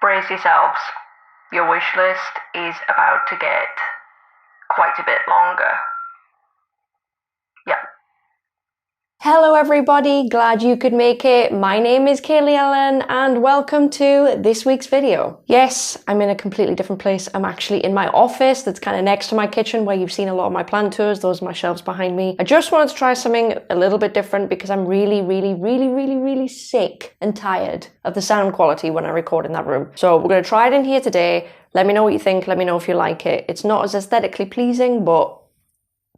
Brace yourselves. Your wish list is about to get quite a bit longer. Yeah. Hello everybody, glad you could make it. My name is Kaylee Ellen and welcome to this week's video. Yes, I'm in a completely different place. I'm actually in my office that's kind of next to my kitchen where you've seen a lot of my plant tours. Those are my shelves behind me. I just wanted to try something a little bit different because I'm really sick and tired of the sound quality when I record in that room. So we're going to try it in here today. Let me know what you think. Let me know if you like it. It's not as aesthetically pleasing, but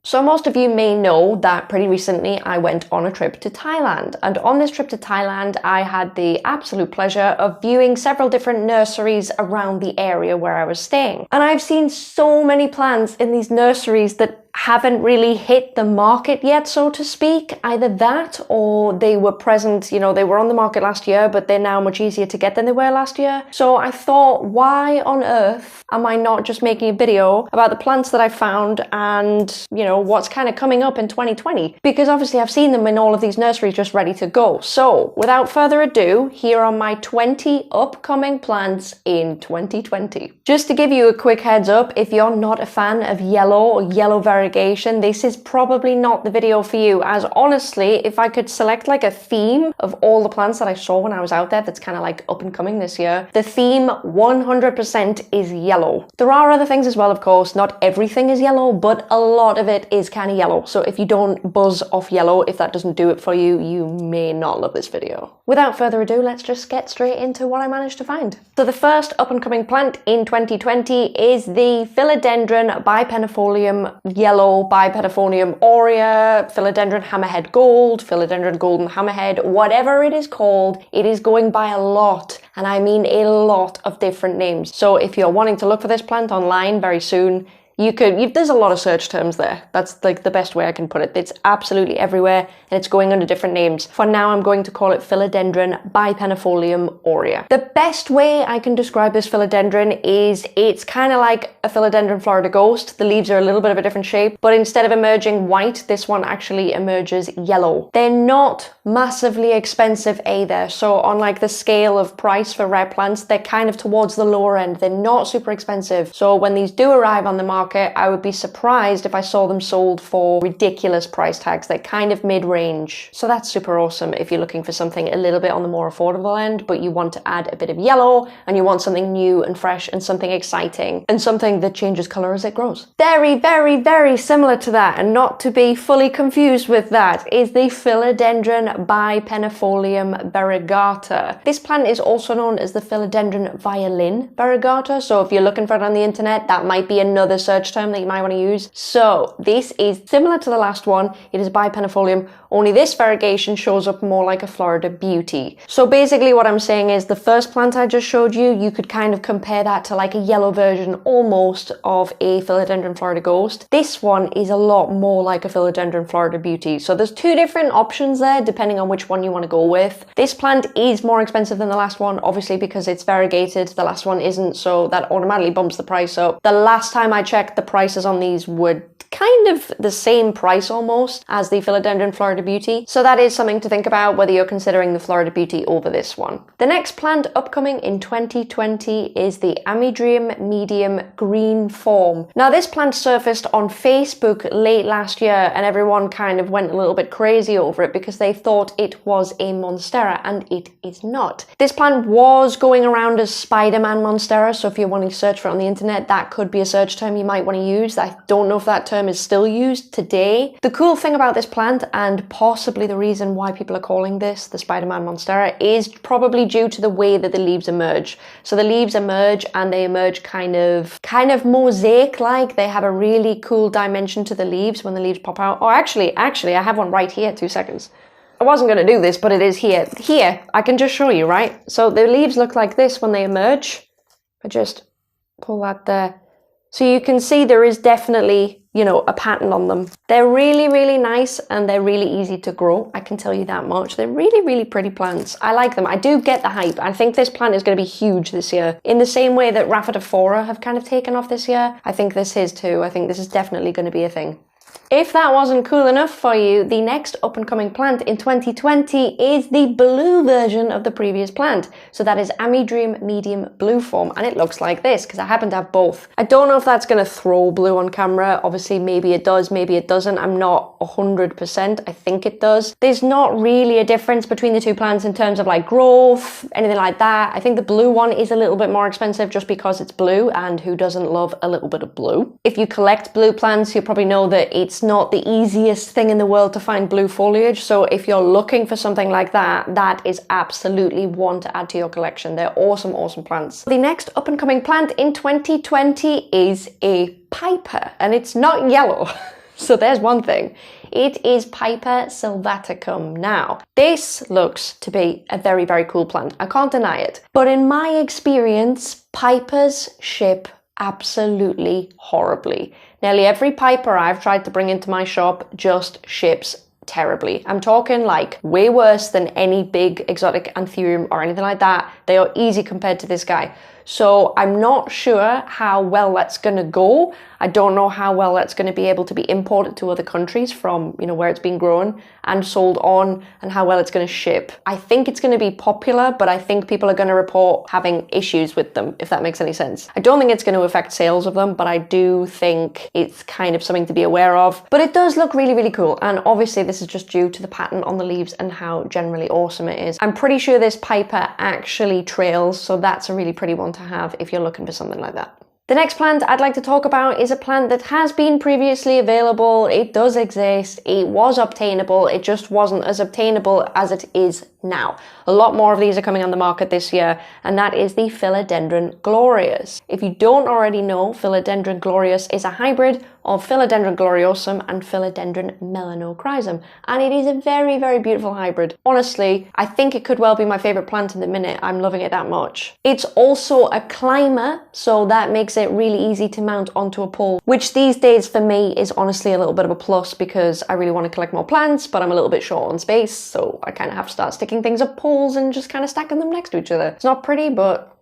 so most of you may know that pretty recently I went on a trip to Thailand, and on this trip to Thailand I had the absolute pleasure of viewing several different nurseries around the area where I was staying. And I've seen so many plants in these nurseries that haven't really hit the market yet, so to speak. Either that or they were present, you know, they were on the market last year, but they're now much easier to get than they were last year. So I thought, why on earth am I not just making a video about the plants that I found and, you know, what's kind of coming up in 2020? Because obviously I've seen them in all of these nurseries just ready to go. So without further ado, here are my 20 upcoming plants in 2020. Just to give you a quick heads up, if you're not a fan of yellow or yellow variegation, this is probably not the video for you, as honestly, if I could select like a theme of all the plants that I saw when I was out there that's kind of like up and coming this year, the theme 100% is yellow. There are other things as well, of course. Not everything is yellow, but a lot of it is kind of yellow. So if you don't buzz off yellow, if that doesn't do it for you, you may not love this video. Without further ado, let's just get straight into what I managed to find. So the first up and coming plant in 2020 is the Philodendron bipenifolium yellow, Bipedifolium aurea, Philodendron hammerhead gold, Philodendron golden hammerhead, whatever it is called, it is going by a lot, and I mean a lot of different names. So if you're wanting to look for this plant online very soon, there's a lot of search terms there. That's like the best way I can put it. It's absolutely everywhere and it's going under different names. For now, I'm going to call it Philodendron bipenifolium aurea. The best way I can describe this philodendron is it's kind of like a Philodendron Florida ghost. The leaves are a little bit of a different shape, but instead of emerging white, this one actually emerges yellow. They're not massively expensive either. So on like the scale of price for rare plants, they're kind of towards the lower end. They're not super expensive. So when these do arrive on the market, I would be surprised if I saw them sold for ridiculous price tags. They're kind of mid-range. So that's super awesome if you're looking for something a little bit on the more affordable end, but you want to add a bit of yellow and you want something new and fresh and something exciting and something that changes color as it grows. Very similar to that, and not to be fully confused with that, is the Philodendron bipenifolium variegata. This plant is also known as the Philodendron violin variegata. So if you're looking for it on the internet, that might be another search term that you might want to use. So this is similar to the last one. It is bipenifolium, only this variegation shows up more like a Florida beauty. So basically what I'm saying is the first plant I just showed you, you could kind of compare that to like a yellow version almost of a Philodendron Florida ghost. This one is a lot more like a Philodendron Florida beauty. So there's two different options there depending on which one you want to go with. This plant is more expensive than the last one, obviously because it's variegated. The last one isn't, so that automatically bumps the price up. The last time I checked, the prices on these were kind of the same price almost as the Philodendron Florida Beauty. So that is something to think about whether you're considering the Florida Beauty over this one. The next plant upcoming in 2020 is the Amydrium medium green form. Now this plant surfaced on Facebook late last year and everyone kind of went a little bit crazy over it because they thought it was a Monstera, and it is not. This plant was going around as Spider-Man Monstera, so if you're wanting to search for it on the internet, that could be a search term you might want to use. I don't know if that term is still used today. The cool thing about this plant, and possibly the reason why people are calling this the Spider-Man Monstera, is probably due to the way that the leaves emerge. So the leaves emerge and they emerge kind of mosaic-like. They have a really cool dimension to the leaves when the leaves pop out. Oh, actually, I have one right here, 2 seconds. I wasn't going to do this, but it is here. Here, I can just show you, right? So the leaves look like this when they emerge. I just pull that there. So you can see there is definitely, you know, a pattern on them. They're really nice and they're really easy to grow. I can tell you that much. They're really pretty plants. I like them. I do get the hype. I think this plant is going to be huge this year. In the same way that Rhaphidophora have kind of taken off this year, I think this is too. I think this is definitely going to be a thing. If that wasn't cool enough for you, the next up-and-coming plant in 2020 is the blue version of the previous plant. So that is Amidream Medium Blue Form, and it looks like this, because I happen to have both. I don't know if that's going to throw blue on camera. Obviously, maybe it does, maybe it doesn't. I'm not 100%. I think it does. There's not really a difference between the two plants in terms of like growth, anything like that. I think the blue one is a little bit more expensive just because it's blue, and who doesn't love a little bit of blue? If you collect blue plants, you'll probably know that it's not the easiest thing in the world to find blue foliage. So if you're looking for something like that, that is absolutely one to add to your collection. They're awesome, awesome plants. The next up and coming plant in 2020 is a Piper, and it's not yellow. So there's one thing. It is Piper sylvaticum. Now, this looks to be a very, very cool plant. I can't deny it. But in my experience, Pipers ship absolutely horribly. Nearly every Piper I've tried to bring into my shop just ships terribly. I'm talking like way worse than any big exotic anthurium or anything like that. They are easy compared to this guy. So I'm not sure how well that's going to go. I don't know how well that's going to be able to be imported to other countries from, you know, where it's been grown and sold on, and how well it's going to ship. I think it's going to be popular, but I think people are going to report having issues with them, if that makes any sense. I don't think it's going to affect sales of them, but I do think it's kind of something to be aware of. But it does look really, really cool. And obviously this is just due to the pattern on the leaves and how generally awesome it is. I'm pretty sure this Piper actually trails, so that's a really pretty one to have if you're looking for something like that. The next plant I'd like to talk about is a plant that has been previously available. It does exist. It was obtainable. It just wasn't as obtainable as it is now. A lot more of these are coming on the market this year, and that is the Philodendron glorious. If you don't already know, Philodendron glorious is a hybrid of Philodendron gloriosum and Philodendron melanochrysum, and it is a very, very beautiful hybrid. Honestly, I think it could well be my favorite plant in the minute. I'm loving it that much. It's also a climber, so that makes it really easy to mount onto a pole, which these days for me is honestly a little bit of a plus, because I really want to collect more plants, but I'm a little bit short on space, so I kind of have to start sticking things up poles and just kind of stacking them next to each other. It's not pretty, but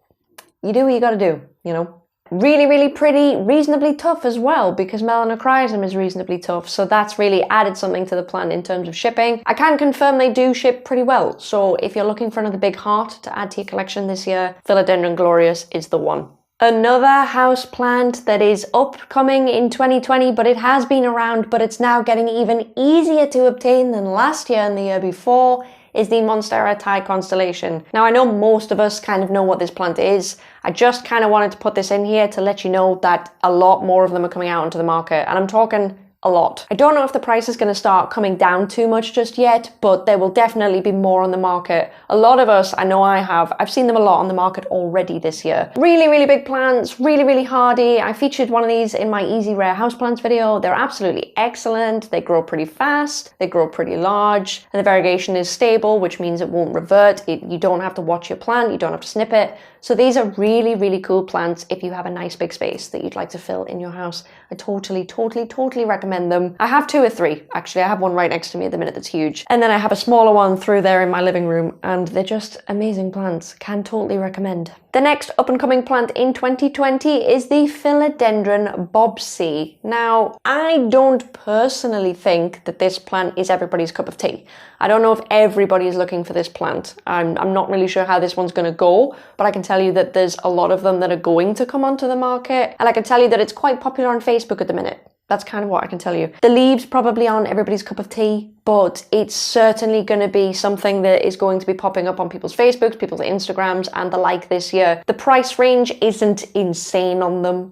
you do what you gotta do, you know? Really, really pretty, reasonably tough as well, because melanochrysum is reasonably tough, so that's really added something to the plant in terms of shipping. I can confirm they do ship pretty well, so if you're looking for another big heart to add to your collection this year, Philodendron glorious is the one. Another house plant that is upcoming in 2020, but it has been around, but it's now getting even easier to obtain than last year and the year before, is the Monstera Thai constellation. Now, I know most of us kind of know what this plant is. I just kind of wanted to put this in here to let you know that a lot more of them are coming out onto the market, and I'm talking a lot. I don't know if the price is going to start coming down too much just yet, but there will definitely be more on the market. A lot of us, I know I've seen them a lot on the market already this year. Really, really big plants, really, really hardy. I featured one of these in my Easy Rare Houseplants video. They're absolutely excellent. They grow pretty fast, they grow pretty large, and the variegation is stable, which means it won't revert. You don't have to watch your plant, you don't have to snip it. So these are really, really cool plants if you have a nice big space that you'd like to fill in your house. I totally, totally, totally recommend them. I have 2 or 3, actually. I have one right next to me at the minute that's huge. And then I have a smaller one through there in my living room, and they're just amazing plants. Can totally recommend. The next up and coming plant in 2020 is the Philodendron Bobsea. Now, I don't personally think that this plant is everybody's cup of tea. I don't know if everybody is looking for this plant. I'm not really sure how this one's going to go, but I can tell you that there's a lot of them that are going to come onto the market, and I can tell you that it's quite popular on Facebook at the minute. That's kind of what I can tell you. The leaves probably aren't everybody's cup of tea, but it's certainly going to be something that is going to be popping up on people's Facebooks, people's Instagrams, and the like this year. The price range isn't insane on them,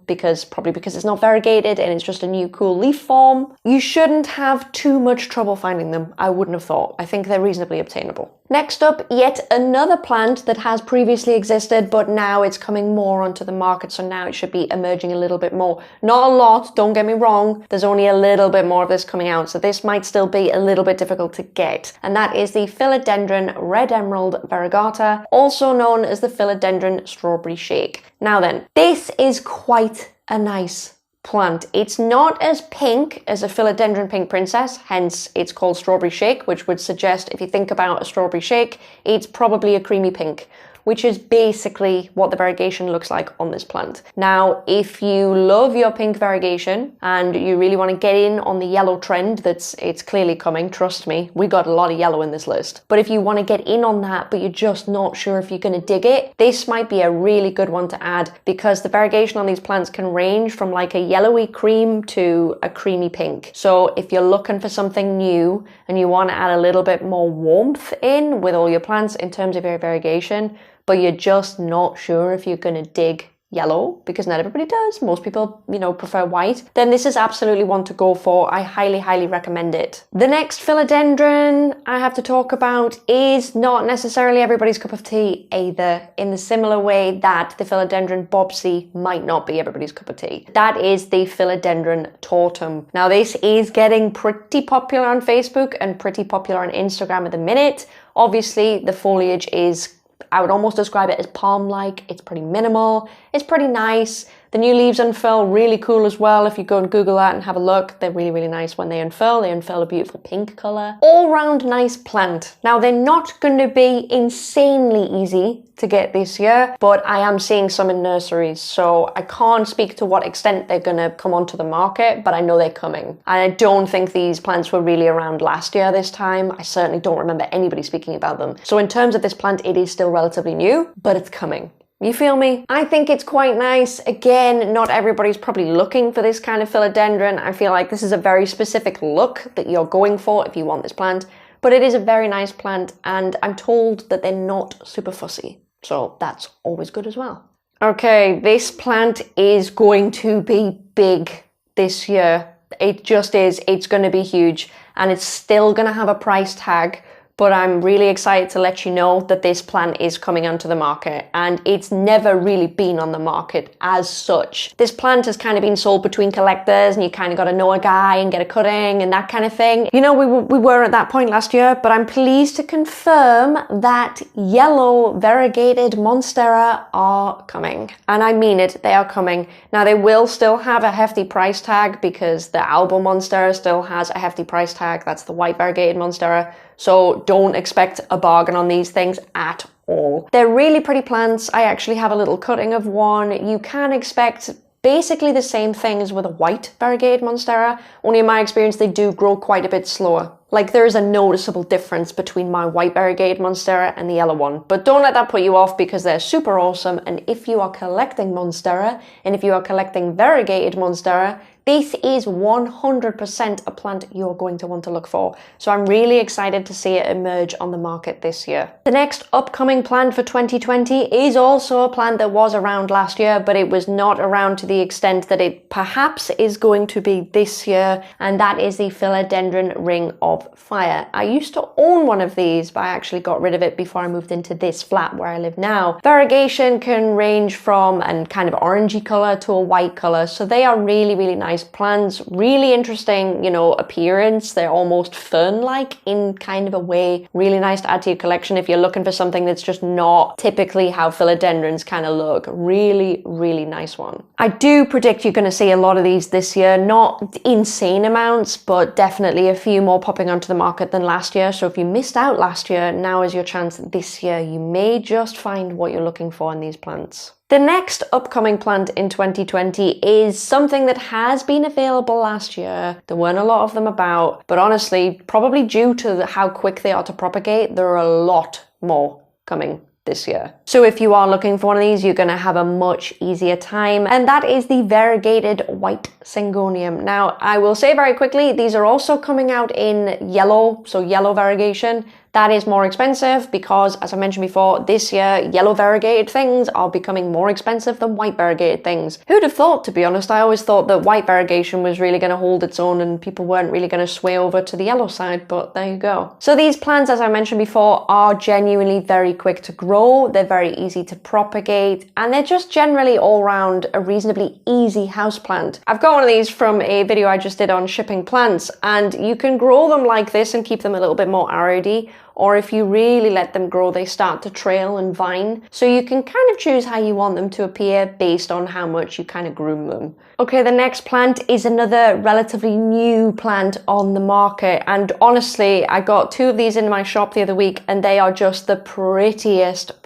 probably because it's not variegated and it's just a new cool leaf form. You shouldn't have too much trouble finding them, I wouldn't have thought. I think they're reasonably obtainable. Next up, yet another plant that has previously existed, but now it's coming more onto the market, so now it should be emerging a little bit more. Not a lot, don't get me wrong, there's only a little bit more of this coming out, so this might still be a little bit difficult to get, and that is the Philodendron Red Emerald Variegata, also known as the Philodendron Strawberry Shake. Now then, this is quite a nice plant. It's not as pink as a Philodendron Pink Princess, hence it's called Strawberry Shake, which would suggest if you think about a strawberry shake, it's probably a creamy pink, which is basically what the variegation looks like on this plant. Now, if you love your pink variegation and you really want to get in on the yellow trend, it's clearly coming, trust me, we got a lot of yellow in this list. But if you want to get in on that, but you're just not sure if you're going to dig it, this might be a really good one to add, because the variegation on these plants can range from like a yellowy cream to a creamy pink. So if you're looking for something new and you want to add a little bit more warmth in with all your plants in terms of your variegation, but you're just not sure if you're going to dig yellow, because not everybody does, most people, prefer white, then this is absolutely one to go for. I highly recommend it. The next philodendron I have to talk about is not necessarily everybody's cup of tea either, in the similar way that the philodendron bobsea might not be everybody's cup of tea. That is the philodendron tortum. Now this is getting pretty popular on Facebook and pretty popular on Instagram at the minute. Obviously the foliage is, I would almost describe it as palm-like. It's pretty minimal. It's pretty nice. The new leaves unfurl, really cool as well. If you go and Google that and have a look, they're really nice when they unfurl. They unfurl a beautiful pink color. All round nice plant. Now they're not going to be insanely easy to get this year, but I am seeing some in nurseries, so I can't speak to what extent they're going to come onto the market, but I know they're coming. And I don't think these plants were really around last year this time. I certainly don't remember anybody speaking about them. So in terms of this plant, it is still relatively new, but it's coming. You feel me? I think it's quite nice. Again, not everybody's probably looking for this kind of philodendron. I feel like this is a very specific look that you're going for if you want this plant, but it is a very nice plant, and I'm told that they're not super fussy. So that's always good as well. Okay, this plant is going to be big this year. It just is. It's going to be huge, and it's still going to have a price tag. But I'm really excited to let you know that this plant is coming onto the market, and it's never really been on the market as such. This plant has kind of been sold between collectors, and you kind of got to know a guy and get a cutting and that kind of thing. We were at that point last year, but I'm pleased to confirm that yellow variegated monstera are coming. And I mean it, they are coming. Now they will still have a hefty price tag, because the albo monstera still has a hefty price tag. That's the white variegated monstera. So don't expect a bargain on these things at all. They're really pretty plants. I actually have a little cutting of one. You can expect basically the same thing as with a white variegated monstera, only in my experience they do grow quite a bit slower. Like, there is a noticeable difference between my white variegated monstera and the yellow one. But don't let that put you off, because they're super awesome. And if you are collecting monstera, and if you are collecting variegated monstera, this is 100% a plant you're going to want to look for. So I'm really excited to see it emerge on the market this year. The next upcoming plant for 2020 is also a plant that was around last year, but it was not around to the extent that it perhaps is going to be this year. And that is the philodendron ring of fire. I used to own one of these, but I actually got rid of it before I moved into this flat where I live now. Variegation can range from a kind of orangey color to a white color. So they are really nice plants, really interesting, appearance. They're almost fern-like in kind of a way. Really nice to add to your collection if you're looking for something that's just not typically how philodendrons kind of look. Really nice one. I do predict you're going to see a lot of these this year. Not insane amounts, but definitely a few more popping onto the market than last year. So if you missed out last year, now is your chance this year. You may just find what you're looking for in these plants. The next upcoming plant in 2020 is something that has been available last year. There weren't a lot of them about, but honestly, probably due to how quick they are to propagate, there are a lot more coming this year. So if you are looking for one of these, you're going to have a much easier time, and that is the variegated white syngonium. Now, I will say very quickly, these are also coming out in yellow, so yellow variegation. That is more expensive because, as I mentioned before, this year, yellow variegated things are becoming more expensive than white variegated things. Who'd have thought, to be honest? I always thought that white variegation was really going to hold its own and people weren't really going to sway over to the yellow side, but there you go. So these plants, as I mentioned before, are genuinely very quick to grow. They're very easy to propagate, and they're just generally all round a reasonably easy houseplant. I've got one of these from a video I just did on shipping plants, and you can grow them like this and keep them a little bit more aridy, or if you really let them grow, they start to trail and vine. So you can kind of choose how you want them to appear based on how much you kind of groom them. Okay, the next plant is another relatively new plant on the market, and honestly, I got 2 of these in my shop the other week and they are just the prettiest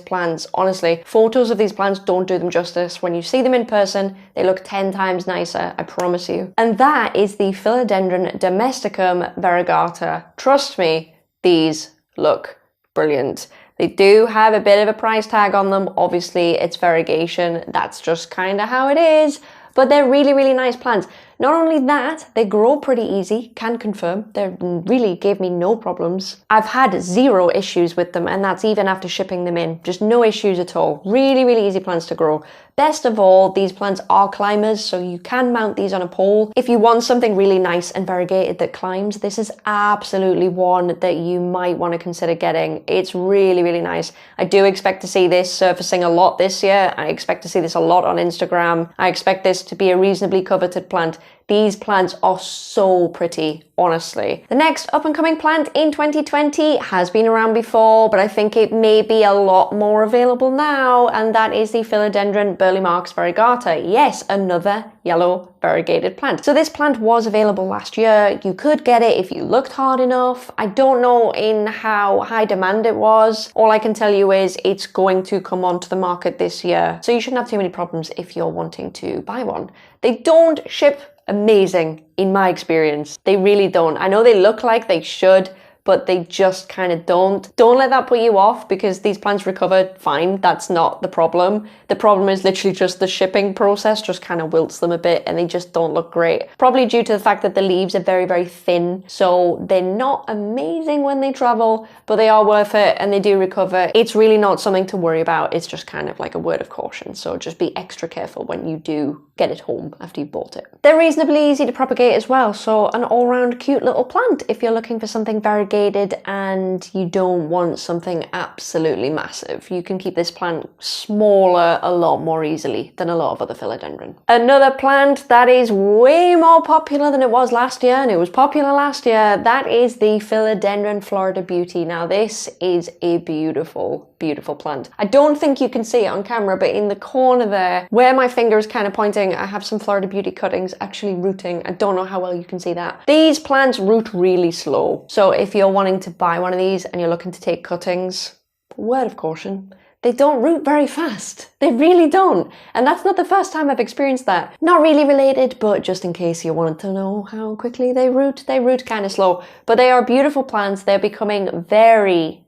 plants. Honestly, photos of these plants don't do them justice. When you see them in person, they look 10 times nicer, I promise you. And that is the Philodendron domesticum variegata. Trust me, these look brilliant. They do have a bit of a price tag on them. Obviously, it's variegation. That's just kind of how it is. But they're really nice plants. Not only that, they grow pretty easy, can confirm. They really gave me no problems. I've had 0 issues with them, and that's even after shipping them in. Just no issues at all. Really easy plants to grow. Best of all, these plants are climbers, so you can mount these on a pole. If you want something really nice and variegated that climbs, this is absolutely one that you might want to consider getting. It's really nice. I do expect to see this surfacing a lot this year. I expect to see this a lot on Instagram. I expect this to be a reasonably coveted plant. These plants are so pretty, honestly. The next up-and-coming plant in 2020 has been around before, but I think it may be a lot more available now, and that is the Philodendron Burle-Marx variegata. Yes, another yellow variegated plant. So this plant was available last year. You could get it if you looked hard enough. I don't know in how high demand it was. All I can tell you is it's going to come onto the market this year. So you shouldn't have too many problems if you're wanting to buy one. They don't ship amazing in my experience. They really don't. I know they look like they should, but they just kind of don't. Don't let that put you off, because these plants recover fine. That's not the problem. The problem is literally just the shipping process just kind of wilts them a bit, and they just don't look great. Probably due to the fact that the leaves are very thin, so they're not amazing when they travel, but they are worth it and they do recover. It's really not something to worry about. It's just kind of like a word of caution. So just be extra careful when you do get it home after you bought it. They're reasonably easy to propagate as well, so an all-round cute little plant if you're looking for something variegated and you don't want something absolutely massive. You can keep this plant smaller a lot more easily than a lot of other philodendron. Another plant that is way more popular than it was last year, and it was popular last year, that is the Philodendron Florida Beauty. Now this is a beautiful plant. I don't think you can see it on camera, but in the corner there, where my finger is kind of pointing, I have some Florida Beauty cuttings actually rooting. I don't know how well you can see that. These plants root really slow. So if you're wanting to buy one of these and you're looking to take cuttings, word of caution, they don't root very fast. They really don't. And that's not the first time I've experienced that. Not really related, but just in case you wanted to know how quickly they root kind of slow. But they are beautiful plants. They're becoming very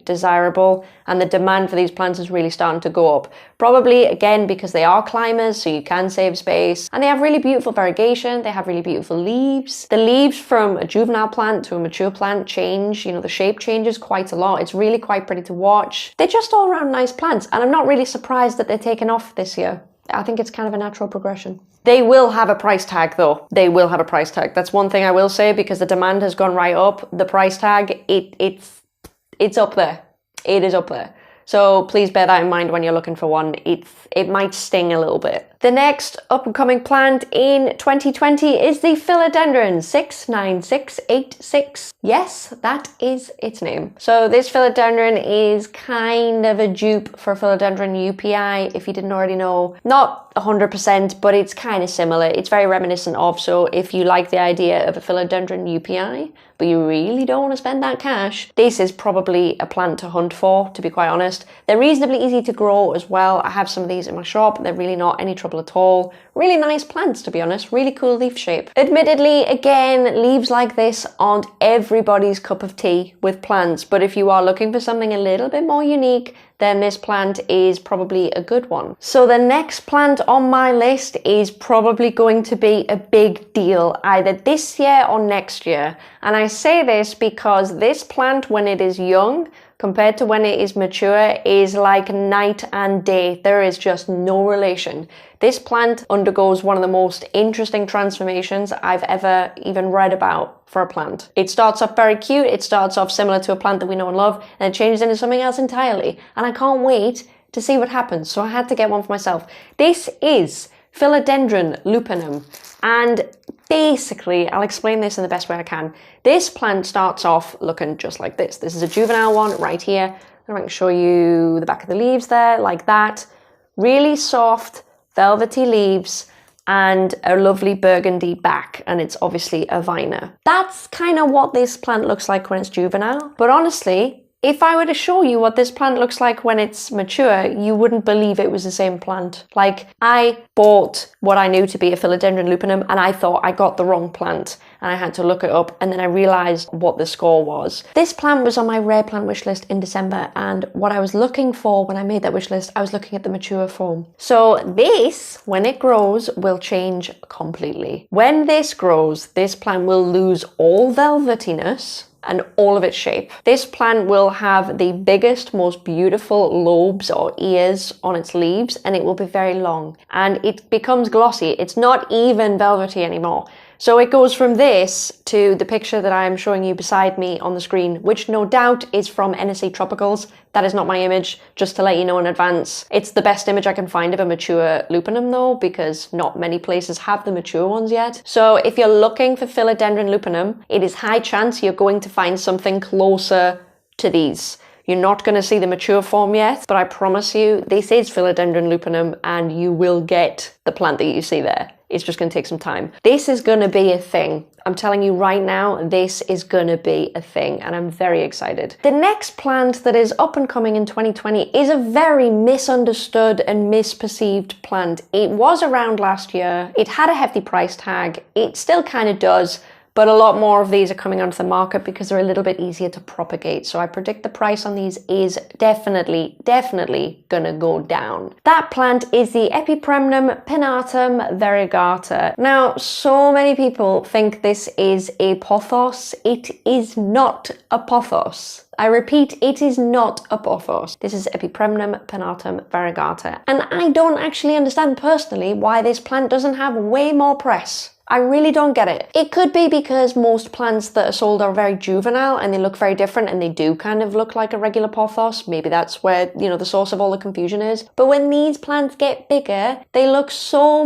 desirable, and the demand for these plants is really starting to go up. Probably again because they are climbers, so you can save space, and they have really beautiful variegation. They have really beautiful leaves. The leaves from a juvenile plant to a mature plant change, the shape changes quite a lot. It's really quite pretty to watch. They're just all around nice plants, and I'm not really surprised that they're taking off this year. I think it's kind of a natural progression. They will have a price tag though. They will have a price tag. That's one thing I will say, because the demand has gone right up. The price tag, it's up there. It is up there. So please bear that in mind when you're looking for one. It might sting a little bit. The next up-and-coming plant in 2020 is the Philodendron 69686. Yes, that is its name. So this philodendron is kind of a dupe for Philodendron UPI, if you didn't already know. Not 100%, but it's kind of similar. It's very reminiscent of, so if you like the idea of a Philodendron UPI, but you really don't want to spend that cash, this is probably a plant to hunt for, to be quite honest. They're reasonably easy to grow as well. I have some of these in my shop. They're really not any trouble at all. Really nice plants, to be honest. Really cool leaf shape. Admittedly, again, leaves like this aren't everybody's cup of tea with plants, but if you are looking for something a little bit more unique, then this plant is probably a good one. So the next plant on my list is probably going to be a big deal either this year or next year. And I say this because this plant, when it is young, compared to when it is mature, is like night and day. There is just no relation. This plant undergoes one of the most interesting transformations I've ever even read about for a plant. It starts off very cute. It starts off similar to a plant that we know and love, and it changes into something else entirely. And I can't wait to see what happens. So I had to get one for myself. This is Philodendron lupinum. And basically, I'll explain this in the best way I can. This plant starts off looking just like this. This is a juvenile one right here. I can show you the back of the leaves there, like that. Really soft, velvety leaves and a lovely burgundy back, and it's obviously a viner. That's kind of what this plant looks like when it's juvenile. But honestly, if I were to show you what this plant looks like when it's mature, you wouldn't believe it was the same plant. Like, I bought what I knew to be a Philodendron lupinum and I thought I got the wrong plant, and I had to look it up, and then I realized what the score was. This plant was on my rare plant wish list in December, and what I was looking for when I made that wish list, I was looking at the mature form. So this, when it grows, will change completely. When this grows, this plant will lose all velvetiness and all of its shape. This plant will have the biggest, most beautiful lobes or ears on its leaves, and it will be very long, and it becomes glossy. It's not even velvety anymore. So it goes from this to the picture that I'm showing you beside me on the screen, which no doubt is from NSA Tropicals. That is not my image, just to let you know in advance. It's the best image I can find of a mature lupinum though, because not many places have the mature ones yet. So if you're looking for Philodendron lupinum, it is high chance you're going to find something closer to these. You're not going to see the mature form yet, but I promise you, this is Philodendron lupinum and you will get the plant that you see there. It's just going to take some time. This is going to be a thing. I'm telling you right now, this is going to be a thing, and I'm very excited. The next plant that is up and coming in 2020 is a very misunderstood and misperceived plant. It was around last year. It had a hefty price tag. It still kind of does. But a lot more of these are coming onto the market because they're a little bit easier to propagate. So I predict the price on these is definitely gonna go down. That plant is the Epipremnum pinnatum variegata. Now, so many people think this is a pothos. It is not a pothos. I repeat, it is not a pothos. This is Epipremnum pinnatum variegata. And I don't actually understand personally why this plant doesn't have way more press. I really don't get it. It could be because most plants that are sold are very juvenile and they look very different and they do kind of look like a regular pothos. Maybe that's where, the source of all the confusion is. But when these plants get bigger, they look so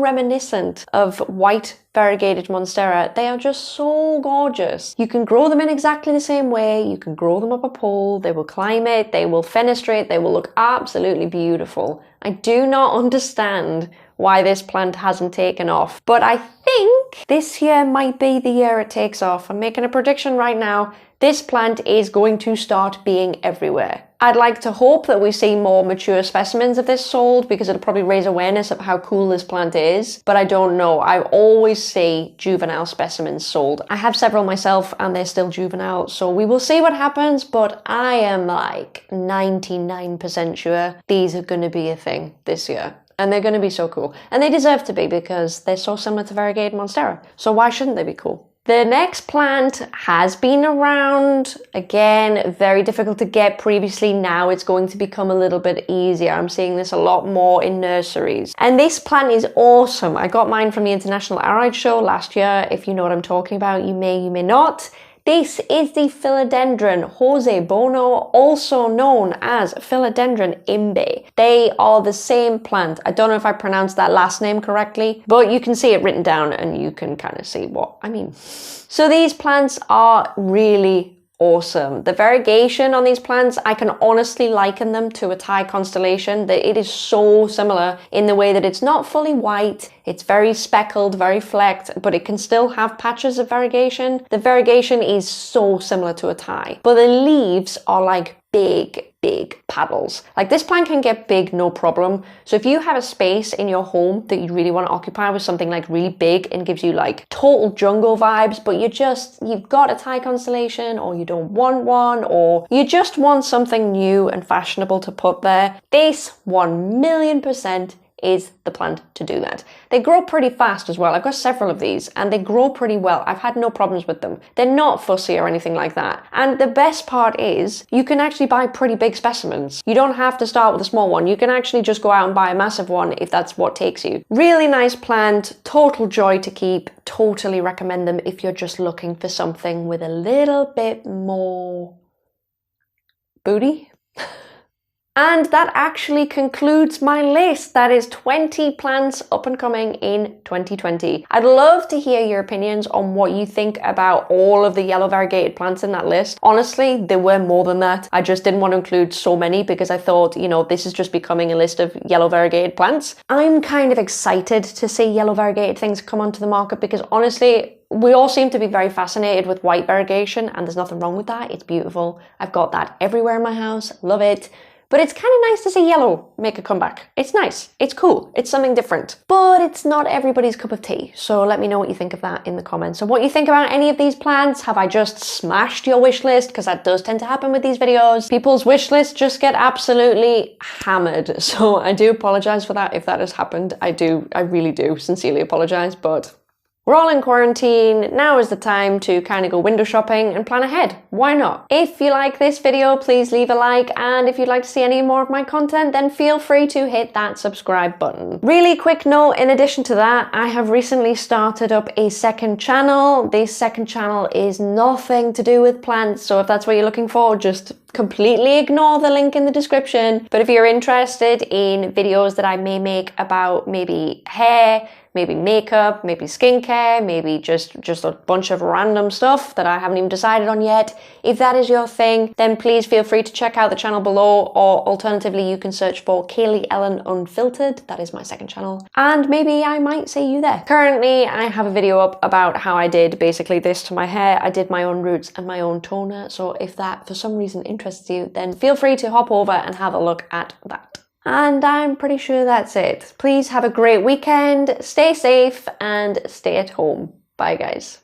reminiscent of white variegated monstera. They are just so gorgeous. You can grow them in exactly the same way. You can grow them up a pole. They will climb it. They will fenestrate. They will look absolutely beautiful. I do not understand why this plant hasn't taken off, but I think this year might be the year it takes off. I'm making a prediction right now. This plant is going to start being everywhere. I'd like to hope that we see more mature specimens of this sold because it'll probably raise awareness of how cool this plant is, but I don't know. I always see juvenile specimens sold. I have several myself and they're still juvenile, so we will see what happens, but I am like 99% sure these are going to be a thing this year. And they're going to be so cool. And they deserve to be because they're so similar to variegated monstera. So why shouldn't they be cool? The next plant has been around. Again, very difficult to get previously. Now it's going to become a little bit easier. I'm seeing this a lot more in nurseries. And this plant is awesome. I got mine from the International Aroid Show last year. If you know what I'm talking about, you may not. This is the Philodendron Jose Bono, also known as Philodendron imbe. They are the same plant. I don't know if I pronounced that last name correctly, but you can see it written down and you can kind of see what I mean. So these plants are really awesome. The variegation on these plants, I can honestly liken them to a Thai constellation. That it is so similar in the way that it's not fully white, it's very speckled, very flecked, but it can still have patches of variegation. The variegation is so similar to a Thai, but the leaves are like big paddles. Like this plant can get big, no problem. So if you have a space in your home that you really want to occupy with something like really big and gives you like total jungle vibes, but you've got a Thai constellation or you don't want one, or you just want something new and fashionable to put there, this 1,000,000% is the plant to do that. They grow pretty fast as well. I've got several of these and they grow pretty well. I've had no problems with them. They're not fussy or anything like that. And the best part is you can actually buy pretty big specimens. You don't have to start with a small one. You can actually just go out and buy a massive one if that's what takes you. Really nice plant, total joy to keep. Totally recommend them if you're just looking for something with a little bit more booty. And that actually concludes my list. That is 20 plants up and coming in 2020. I'd love to hear your opinions on what you think about all of the yellow variegated plants in that list. Honestly, there were more than that. I just didn't want to include so many because I thought, you know, this is just becoming a list of yellow variegated plants. I'm kind of excited to see yellow variegated things come onto the market because honestly, we all seem to be very fascinated with white variegation, and there's nothing wrong with that. It's beautiful. I've got that everywhere in my house. Love it. But it's kind of nice to see yellow make a comeback. It's nice. It's cool. It's something different. But it's not everybody's cup of tea. So let me know what you think of that in the comments. So what you think about any of these plants? Have I just smashed your wish list? Because that does tend to happen with these videos. People's wish lists just get absolutely hammered. So I do apologize for that if that has happened. I really do sincerely apologize, but we're all in quarantine. Now is the time to kind of go window shopping and plan ahead. Why not? If you like this video, please leave a like. And if you'd like to see any more of my content, then feel free to hit that subscribe button. Really quick note, in addition to that, I have recently started up a second channel. This second channel is nothing to do with plants. So if that's what you're looking for, just completely ignore the link in the description. But if you're interested in videos that I may make about maybe hair, maybe makeup, maybe skincare, maybe just a bunch of random stuff that I haven't even decided on yet. If that is your thing, then please feel free to check out the channel below, or alternatively you can search for Kaylee Ellen Unfiltered. That is my second channel. And maybe I might see you there. Currently, I have a video up about how I did basically this to my hair. I did my own roots and my own toner. So if that for some reason interests you, then feel free to hop over and have a look at that. And I'm pretty sure that's it. Please have a great weekend, stay safe, and stay at home. Bye, guys.